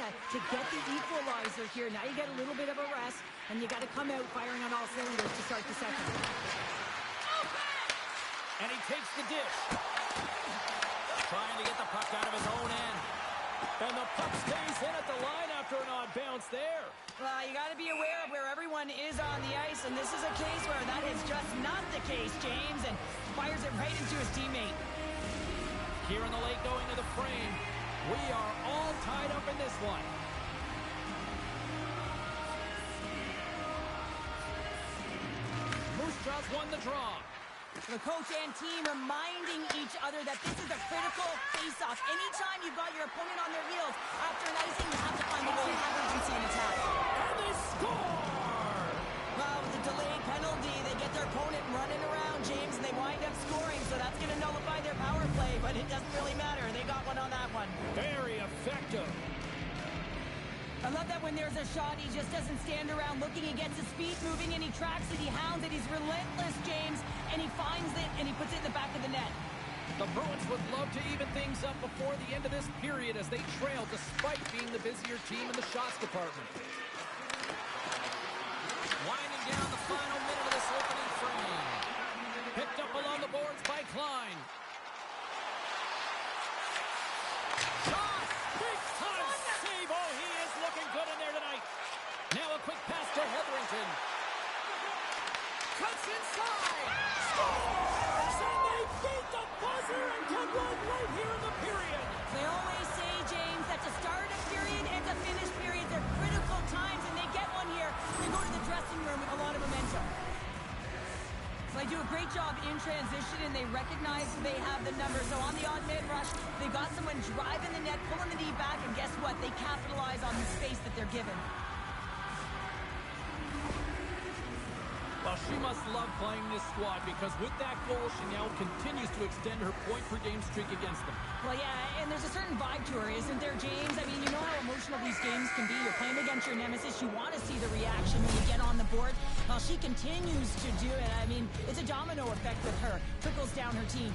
to get the equalizer here. Now you get a little bit of a rest, and you got to come out firing on all cylinders to start the second. And he takes the dish. Trying to get the puck out of his own end. And the puck stays in at the line after an odd bounce there. Well, you got to be aware of where everyone is on the ice, and this is a case where that is just not the case, James, and fires it right into his teammate. Here in the late going to the frame, we are all tied up in this one. Moose Jaws won the draw. The coach and team reminding each other that this is a critical face-off. Anytime you've got your opponent on their heels after an icing, you have to find the goal of emergency and attack. And they score! Well, with the delayed penalty, they get their opponent running around, James, and they wind up scoring, so that's going to nullify their power play, but it doesn't really matter. They got one on that one. Very effective. I love that when there's a shot, he just doesn't stand around looking. He gets his feet moving, and he tracks it, he hounds it. He's relentless, James, and he finds it, and he puts it in the back of the net. The Bruins would love to even things up before the end of this period as they trail despite being the busier team in the shots department. Winding down the final minute of this opening frame. Picked up along the boards by Klein. Shot! Big time save! Oh, he is looking good in there tonight. Now a quick pass to Hetherington. Cuts inside! Scores! And they beat the buzzer and can run right here in the period. They always say, James, that to start a period and to finish periods are critical times, and they get one here. They go to the dressing room with a lot of momentum. So they do a great job in transition, and they recognize they have the number. So on the odd mid-rush, they've got someone driving the net, pulling the knee back, and guess what? They capitalize on the space that they're given. Well, she must love playing this squad because with that goal, she now continues to extend her point-per-game streak against them. Well, yeah, and there's a certain vibe to her, isn't there, James? I mean, you know how emotional these games can be. You're playing against your nemesis. You want to see the reaction when you get on the board. Well, she continues to do it. I mean, it's a domino effect with her. Trickles down her team.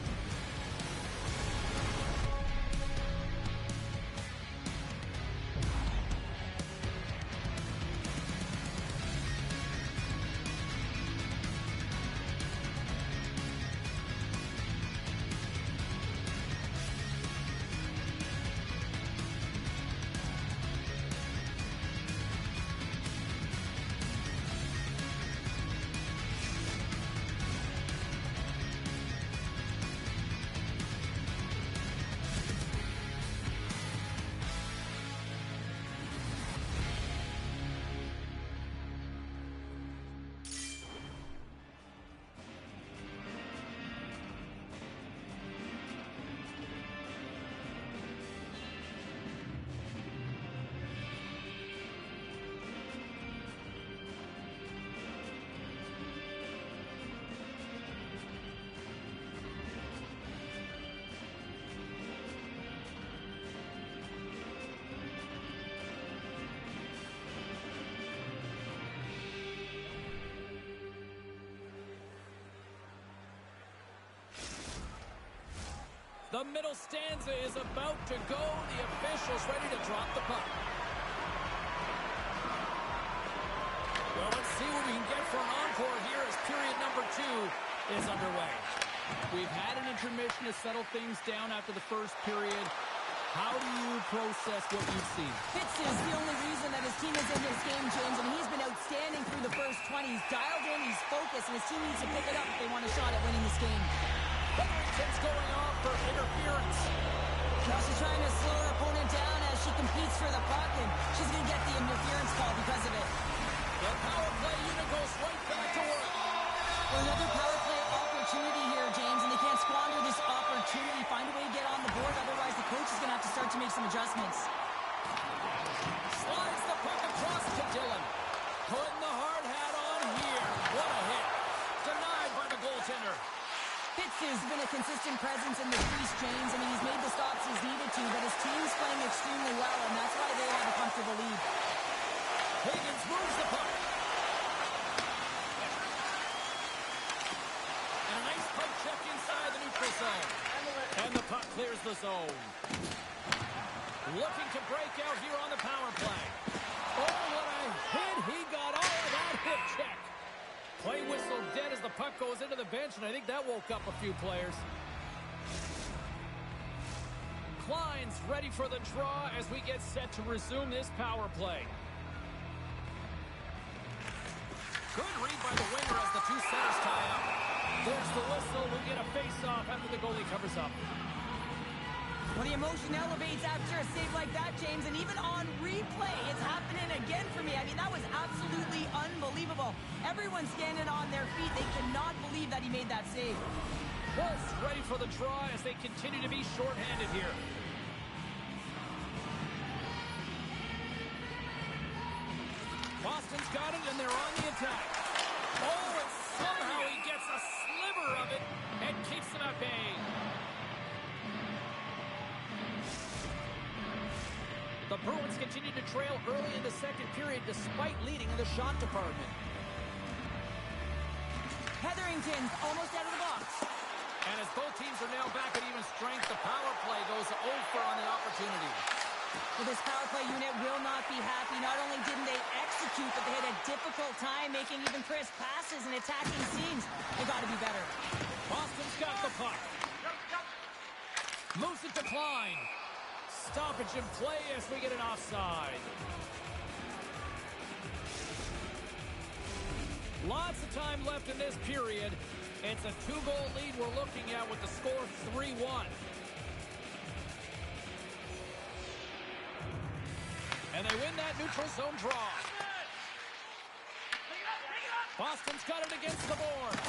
The middle stanza is about to go. The official's ready to drop the puck. Well, let's see what we can get for an encore here as period number 2 is underway. We've had an intermission to settle things down after the first period. How do you process what you've seen? Fitz is the only reason that his team is in this game, James, and he's been outstanding through the first 20. He's dialed in, he's focused, and his team needs to pick it up if they want a shot at winning this game. Hetherington's going off for interference. Now she's trying to slow her opponent down as she competes for the puck, and she's going to get the interference call because of it. The power play unit goes right back to work. Well, another power play opportunity here, James, and they can't squander this opportunity. Find a way to get on the board, otherwise the coach is going to have to start to make some adjustments. Slides the puck across to Dillon. Putting the hard hat on here. What a hit. Denied by the goaltender. Fitz has been a consistent presence in the crease, James. I mean, he's made the stops he's needed to, but his team's playing extremely well, and that's why they have a comfortable lead. Higgins moves the puck. And a nice puck check inside the neutral zone. And the puck clears the zone. Looking to break out here on the power puck goes into the bench, and I think that woke up a few players. Klein's ready for the draw as we get set to resume this power play. Good read by the winger as the two centers tie up. There's the whistle. We'll get a face-off after the goalie covers up. Well, the emotion elevates after a save like that, James, and even on replay, it's happening again for me. I mean, that was absolutely unbelievable. Everyone's standing on their feet. They cannot believe that he made that save. Wolves ready for the draw as they continue to be shorthanded here. Boston's got it, and they're on the attack. Oh, and somehow he gets a sliver of it and keeps them at bay. The Bruins continue to trail early in the second period despite leading in the shot department. Hetherington's almost out of the box. And as both teams are now back at even strength, the power play goes over on the opportunity. Well, this power play unit will not be happy. Not only didn't they execute, but they had a difficult time making even crisp passes and attacking seams. They got to be better. Boston's got the puck. Moves it to Klein. Stoppage in play as we get an offside. Lots of time left in this period. It's a 2-goal lead we're looking at with the score 3-1. And they win that neutral zone draw. Boston's got it against the boards.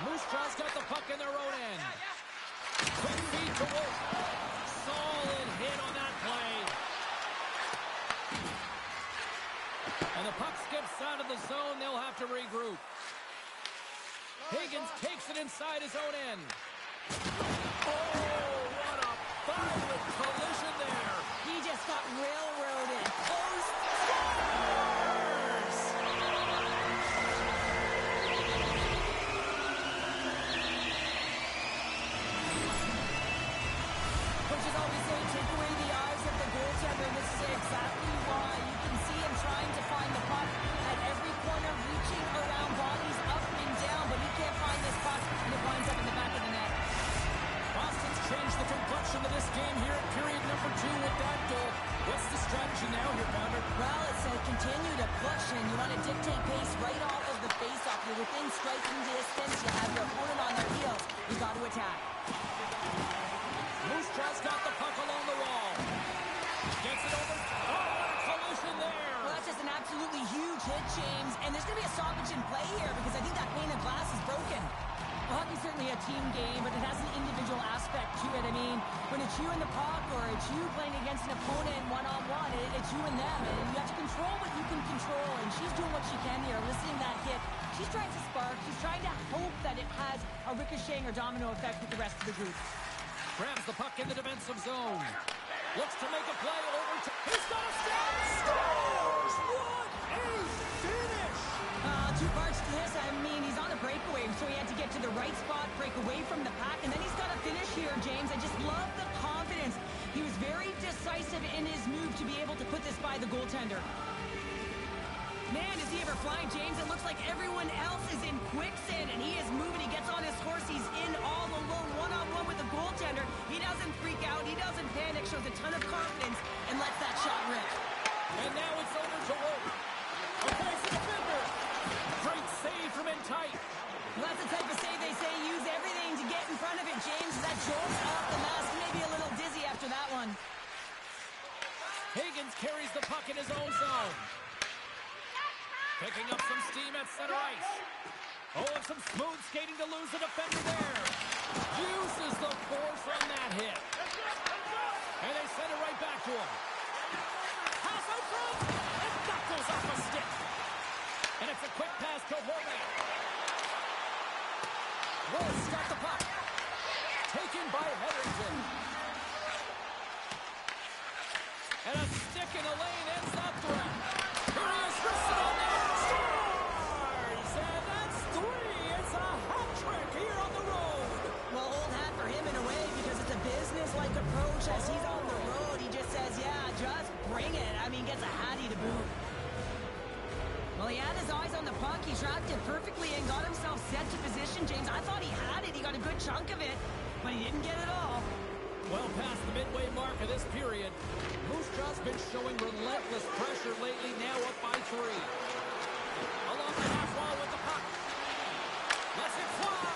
Moose Jaw's got the puck in their own end. Quick feed to Wolf. Solid hit on that play. And the puck skips out of the zone. They'll have to regroup. Higgins takes it inside his own end. Oh, what a violent collision there. He just got railroaded. Post scores! Coaches always say, take away the eyes of the goaltender. This is exactly why. You can see him trying to find the puck at every corner, reaching around bodies up and down, but he can't find this puck, and it winds up in the back of the net. Boston's changed the complexion of this game here at period number 2 with that goal. What's the strategy now here, Pounder? Well, it's a continue to push, and you want to dictate pace right off of the faceoff. You're within striking distance. You have your opponent on their heels. You got to attack. Moose Jaw's got the puck along the wall. Gets it over. Oh, what a collision there. Well, that's just an absolutely huge hit, James. And there's going to be a stoppage in play here because I think that pane of glass is broken. Well, hockey's certainly a team game, but it has an individual aspect to it. I mean, when it's you and the puck or it's you playing against an opponent one-on-one, it's you and them. And you have to control what you can control. And she's doing what she can here, eliciting that hit. She's trying to spark. She's trying to hope that it has a ricocheting or domino effect with the rest of the group. Grabs the puck in the defensive zone. Looks to make a play over to... He's got a stop! Scores! What a finish! Two parts to this. I mean, he's on a breakaway, so he had to get to the right spot, break away from the pack, and then he's got to finish here, James. I just love the confidence. He was very decisive in his move to be able to put this by the goaltender. Man, is he ever flying, James? It looks like everyone else is in quicksand, and he is moving. He gets on his horse. He's in all alone, one-on-one with the goaltender. He doesn't freak out. He doesn't panic. Shows a ton of confidence and lets that shot rip. And now it's over to Wolf. Okay, the defender. Great save from in tight. Well, that's the type of save they say use everything to get in front of it, James. That jolts off the mask. Maybe a little dizzy after that one. Higgins carries the puck in his own zone. Picking up some steam at center ice. Oh, and some smooth skating to lose the defender there. Uses the force on that hit. And they send it right back to him. Pass out front. And that goes off a stick. And it's a quick pass to Horvath. Wolf's got the puck. Taken by Hetherington. And a stick in the lane ends that threat. Here he is, wristed on that. Scores! And that's 3. It's a hat trick here on the road. Well, old hat for him in a way because it's a business-like approach as he's on the road. He just says, yeah, just bring it. I mean, gets a hattie to boot. Well, Well, he had his eyes on the puck. He tracked it perfectly and got himself set to position, James. I thought he had it. He got a good chunk of it, but he didn't get it all. Well past the midway mark of this period, Moose Jaw's been showing relentless pressure lately, now up by 3. Along the half wall with the puck. Lets it fly.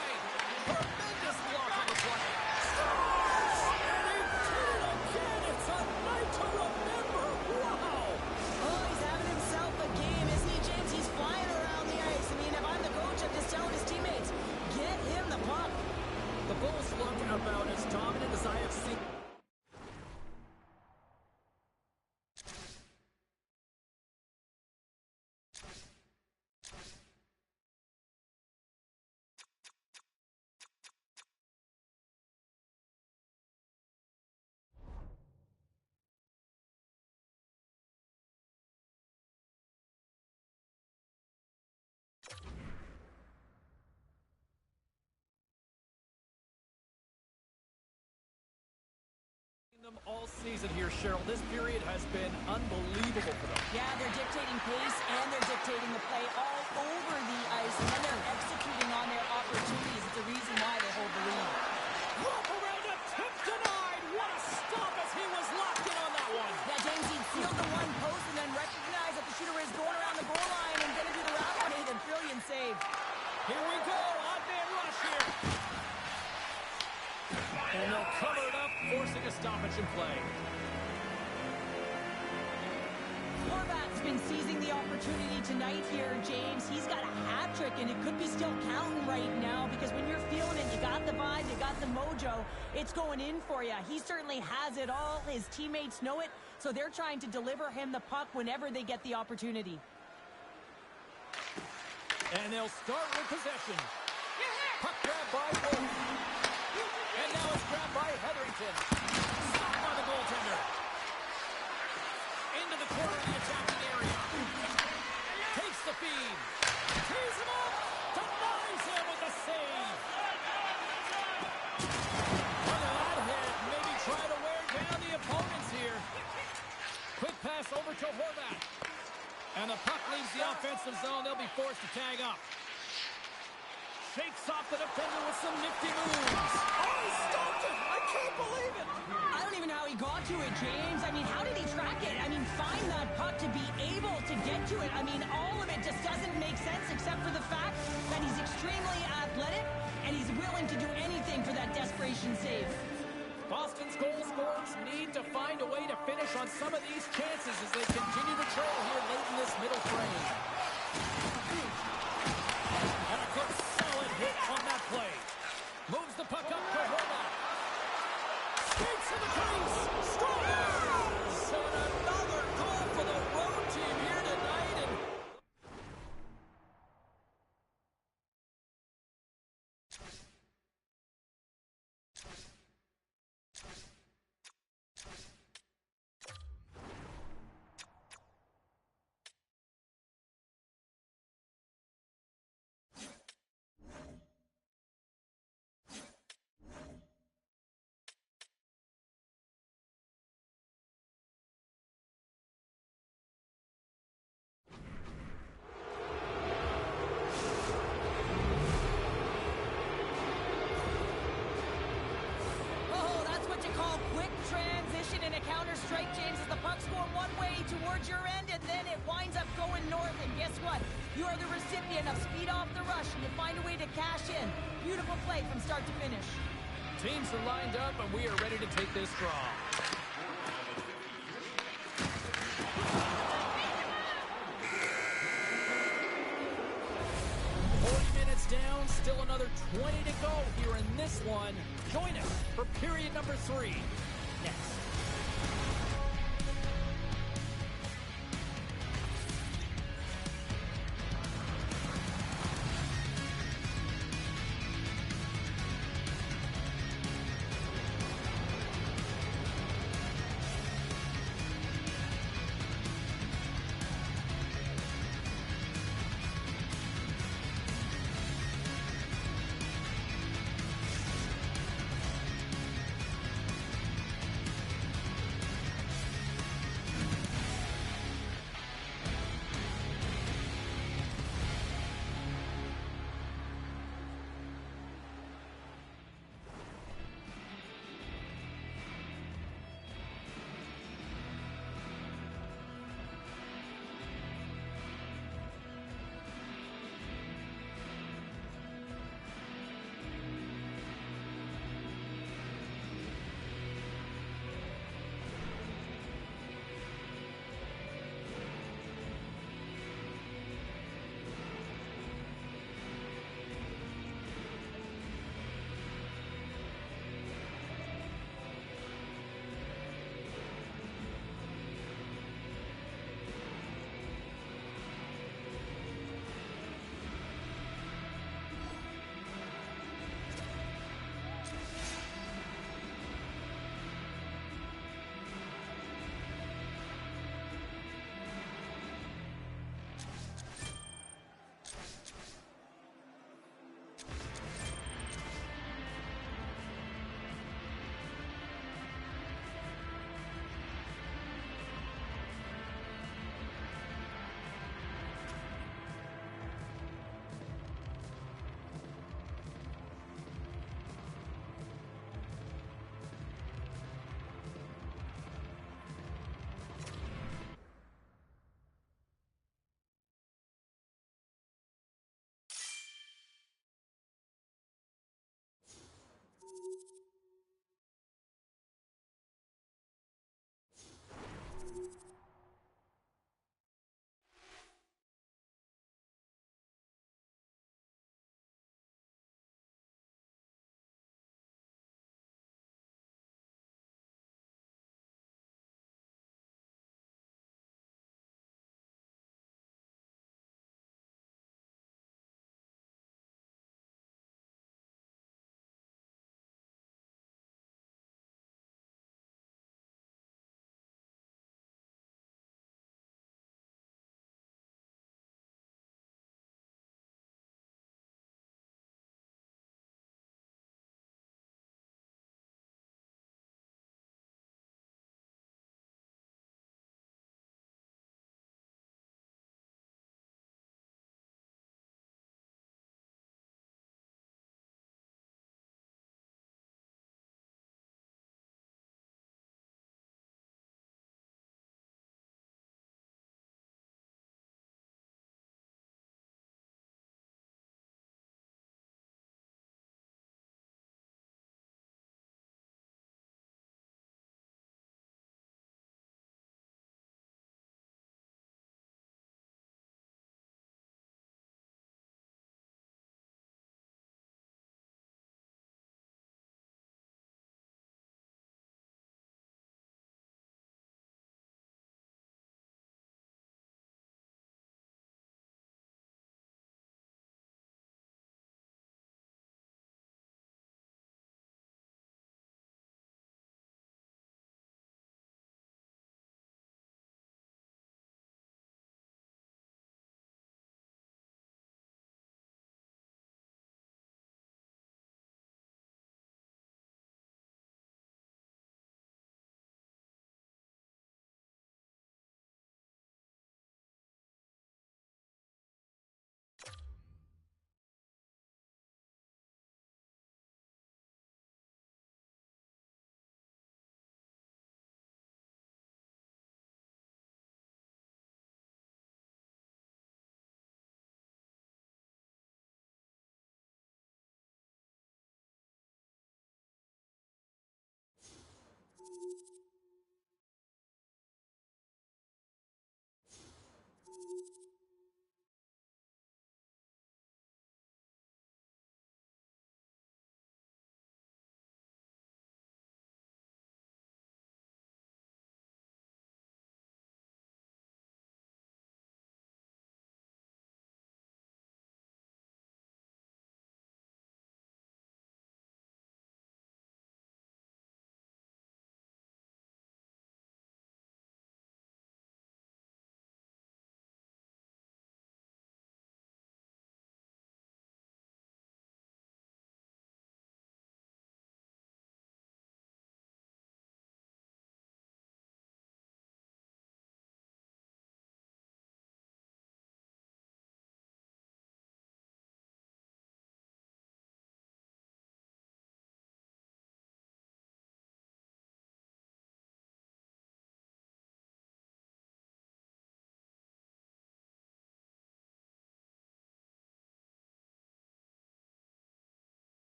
Tremendous block on the play. And he did it again. It's a night to remember. Wow. Oh, he's having himself a game, isn't he, James? He's flying around the ice. I mean, if I'm the coach, I'm just telling his teammates, get him the puck. The Bulls look about as dominant as I have seen. Them all season here, Cheryl. This period has been unbelievable for them. Yeah, they're dictating pace and they're dictating the play all over the ice, and then they're executing on their opportunities. It's the reason why they hold the lead. Wrap around a tip denied. What a stop as he was locked in on that one. Yeah, James, he sealed the one post and then recognized that the shooter is going around the goal line and going to do the wrap on it. Brilliant save. Here we go. Odd man rush here. And they'll cover it up, forcing a stoppage in play. Horvat's been seizing the opportunity tonight here, James. He's got a hat trick, and it could be still counting right now because when you're feeling it, you got the vibe, you got the mojo, it's going in for you. He certainly has it all. His teammates know it, so they're trying to deliver him the puck whenever they get the opportunity. And they'll start with possession. Puck grab by Wolf. And now it's grabbed by Hetherington. Stopped by the goaltender. Into the corner of the attacking area. Takes the feed. Tees him up. Denies him with the save. Look at that hit. Maybe try to wear down the opponents here. Quick pass over to Horvat. And the puck leaves the offensive zone. They'll be forced to tag up. Shakes off the defender with some nifty moves. Oh, he stopped it! I can't believe it! I don't even know how he got to it, James. I mean, how did he track it? I mean, find that puck to be able to get to it. I mean, all of it just doesn't make sense except for the fact that he's extremely athletic and he's willing to do anything for that desperation save. Boston's goal scorers need to find a way to finish on some of these chances as they continue to trail here late in this middle frame. And a good solid hit on that play. Moves the puck up to Horvat. Skates in the crease. Scores! And another goal for the road team here tonight. And Counter-strike, James, as the puck's going one way towards your end, and then it winds up going north, and guess what? You are the recipient of speed off the rush, and you find a way to cash in. Beautiful play from start to finish. teams are lined up, and we are ready to take this draw. Down, still another 20 to go here in this one. Join us for period number 3 next.